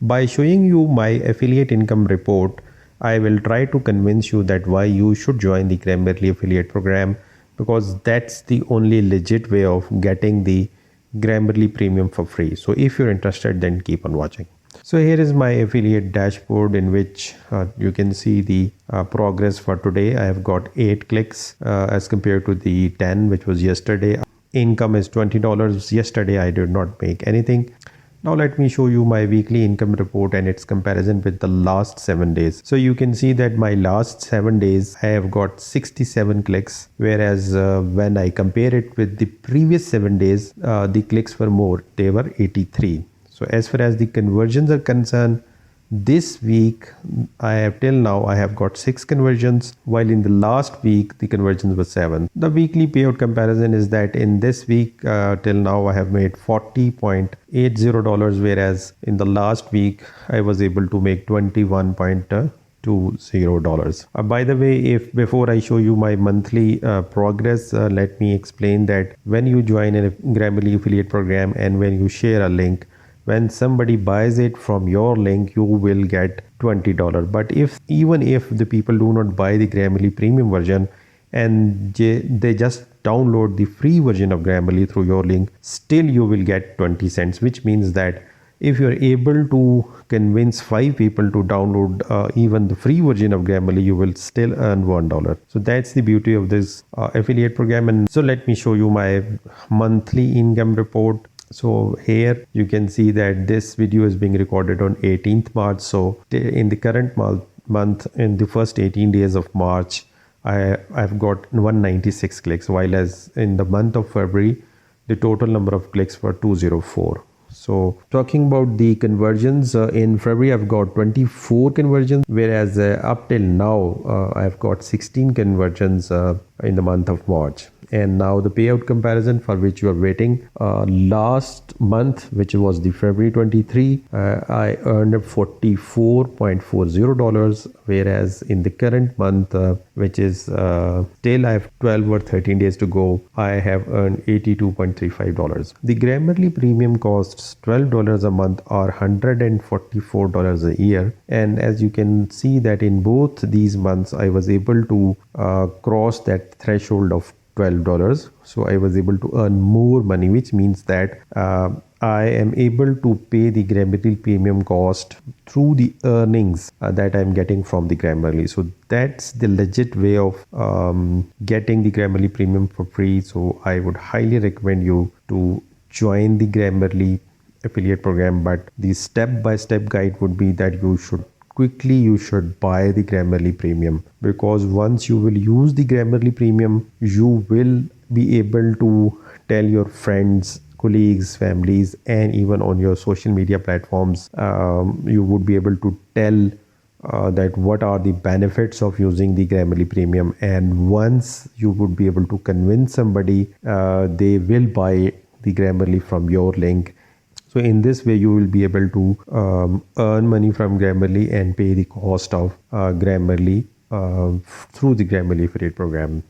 By showing you my affiliate income report, I will try to convince you that why you should join the Grammarly affiliate program, because that's the only legit way of getting the Grammarly premium for free. So if you're interested, then keep on watching. So here is my affiliate dashboard, in which you can see the progress for today. I have got 8 clicks as compared to the 10 which was yesterday. Income is $20. Yesterday I did not make anything. Now let me show you my weekly income report and its comparison with the last 7 days. So you can see that my last 7 days I have got 67 clicks, whereas when I compare it with the previous 7 days, the clicks were more, they were 83. So as far as the conversions are concerned, this week I have till now I have got 6 conversions, while in the last week the conversions were 7. The weekly payout comparison is that in this week till now I have made $40.80, whereas in the last week I was able to make $21.20. By the way, if before I show you my monthly progress, let me explain that when you join a Grammarly affiliate program and when you share a link, when somebody buys it from your link, you will get $20. But even if the people do not buy the Grammarly premium version and they just download the free version of Grammarly through your link, still you will get 20 cents, which means that if you're able to convince 5 people to download even the free version of Grammarly, you will still earn $1. So that's the beauty of this affiliate program. And so let me show you my monthly income report. So here you can see that this video is being recorded on 18th March. So in the current month, in the first 18 days of March, I've got 196 clicks, while as in the month of February, the total number of clicks were 204. So talking about the conversions, in February I've got 24 conversions, whereas up till now I've got 16 conversions in the month of March. And now the payout comparison for which you are waiting. Last month, which was the February 23, I earned $44.40, whereas in the current month, which is still I have 12 or 13 days to go, I have earned $82.35. The Grammarly premium costs $12 a month or $144 a year. And as you can see that in both these months, I was able to cross that threshold of $12. So I was able to earn more money, which means that I am able to pay the Grammarly premium cost through the earnings that I'm getting from the Grammarly. So that's the legit way of getting the Grammarly premium for free. So I would highly recommend you to join the Grammarly affiliate program, but the step-by-step guide would be that you should buy the Grammarly premium, because once you will use the Grammarly premium, you will be able to tell your friends, colleagues, families, and even on your social media platforms, you would be able to tell that what are the benefits of using the Grammarly premium. And once you would be able to convince somebody, they will buy the Grammarly from your link. So in this way, you will be able to earn money from Grammarly and pay the cost of Grammarly through the Grammarly affiliate program.